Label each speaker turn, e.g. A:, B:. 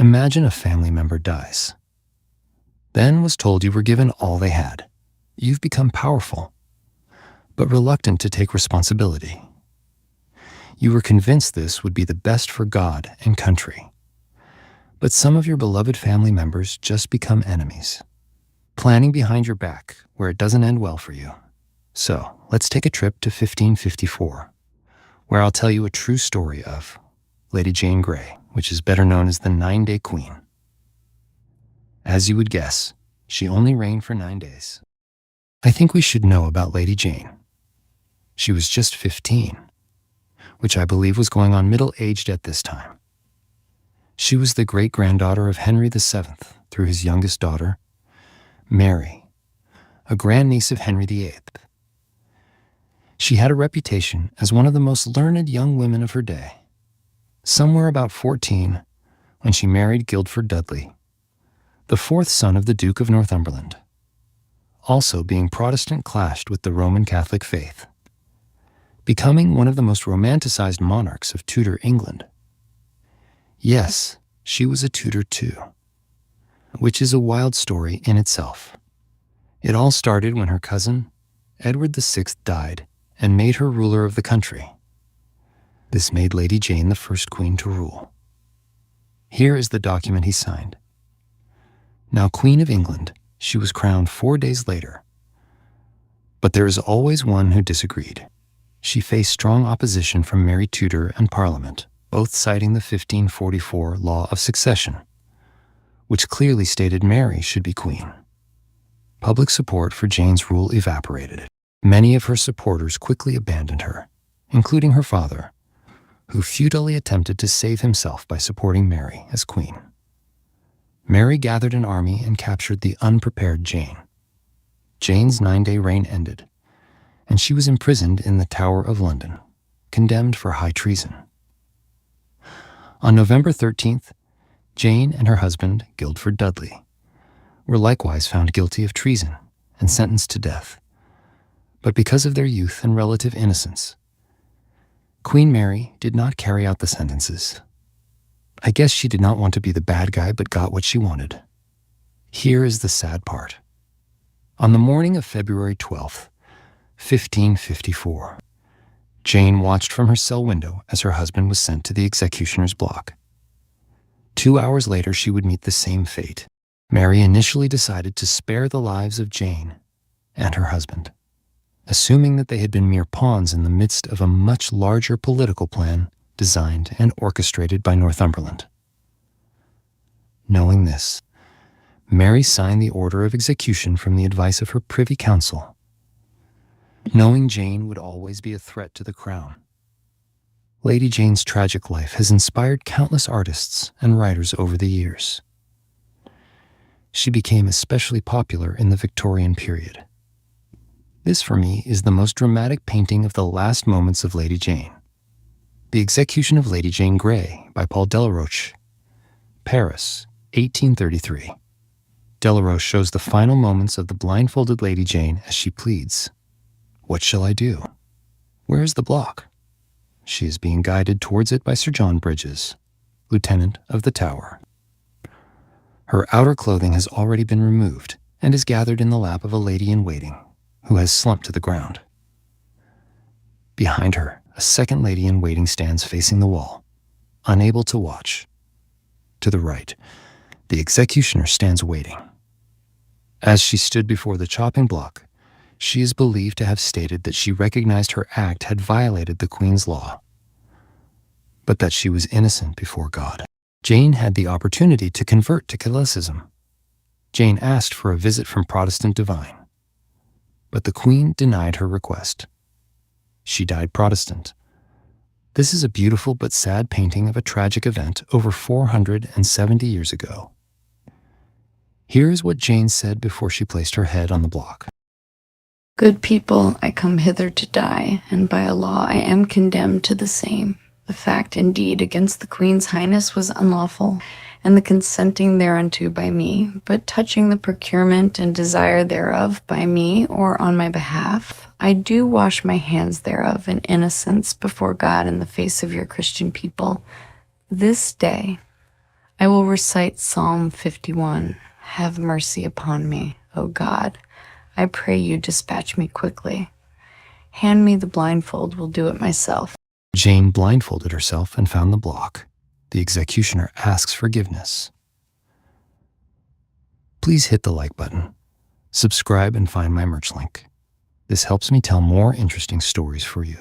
A: Imagine a family member dies, then was told you were given all they had. You've become powerful, but reluctant to take responsibility. You were convinced this would be the best for God and country. But some of your beloved family members just become enemies, planning behind your back where it doesn't end well for you. So let's take a trip to 1554, where I'll tell you a true story of Lady Jane Grey, which is better known as the 9-Day Queen. As you would guess, she only reigned for 9 days. I think we should know about Lady Jane. She was just 15, which I believe was going on middle-aged at this time. She was the great-granddaughter of Henry VII through his youngest daughter, Mary, a grandniece of Henry VIII. She had a reputation as one of the most learned young women of her day. Somewhere about 14, when she married Guildford Dudley, the fourth son of the Duke of Northumberland. Also being Protestant clashed with the Roman Catholic faith, becoming one of the most romanticized monarchs of Tudor England. Yes, she was a Tudor too, which is a wild story in itself. It all started when her cousin, Edward VI, died and made her ruler of the country. This made Lady Jane the first queen to rule. Here is the document he signed. Now Queen of England, she was crowned 4 days later. But there is always one who disagreed. She faced strong opposition from Mary Tudor and Parliament, both citing the 1544 Law of Succession, which clearly stated Mary should be queen. Public support for Jane's rule evaporated. Many of her supporters quickly abandoned her, including her father, who futilely attempted to save himself by supporting Mary as queen. Mary gathered an army and captured the unprepared Jane. Jane's 9-day reign ended, and she was imprisoned in the Tower of London, condemned for high treason. On November 13th, Jane and her husband, Guildford Dudley, were likewise found guilty of treason and sentenced to death. But because of their youth and relative innocence, Queen Mary did not carry out the sentences. I guess she did not want to be the bad guy but got what she wanted. Here is the sad part. On the morning of February 12th, 1554, Jane watched from her cell window as her husband was sent to the executioner's block. 2 hours later, she would meet the same fate. Mary initially decided to spare the lives of Jane and her husband, assuming that they had been mere pawns in the midst of a much larger political plan designed and orchestrated by Northumberland. Knowing this, Mary signed the order of execution from the advice of her Privy Council, knowing Jane would always be a threat to the crown. Lady Jane's tragic life has inspired countless artists and writers over the years. She became especially popular in the Victorian period. This, for me, is the most dramatic painting of the last moments of Lady Jane. The Execution of Lady Jane Grey by Paul Delaroche, Paris, 1833. Delaroche shows the final moments of the blindfolded Lady Jane as she pleads, "What shall I do? Where is the block?" She is being guided towards it by Sir John Bridges, Lieutenant of the Tower. Her outer clothing has already been removed and is gathered in the lap of a lady-in-waiting who has slumped to the ground. Behind her, a second lady-in-waiting stands facing the wall, unable to watch. To the right, the executioner stands waiting. As she stood before the chopping block, she is believed to have stated that she recognized her act had violated the Queen's law, but that she was innocent before God. Jane had the opportunity to convert to Catholicism. Jane asked for a visit from Protestant divine, but the Queen denied her request. She died Protestant. This is a beautiful but sad painting of a tragic event over 470 years ago. Here is what Jane said before she placed her head on the block.
B: "Good people, I come hither to die, and by a law I am condemned to the same. The fact indeed against the Queen's Highness was unlawful, and the consenting thereunto by me, but touching the procurement and desire thereof by me or on my behalf, I do wash my hands thereof in innocence before God in the face of your Christian people. This day I will recite Psalm 51. Have mercy upon me, O God. I pray you dispatch me quickly. Hand me the blindfold, will do it myself.
A: Jane blindfolded herself and found the block. The executioner asks forgiveness. Please hit the like button, subscribe, and find my merch link. This helps me tell more interesting stories for you.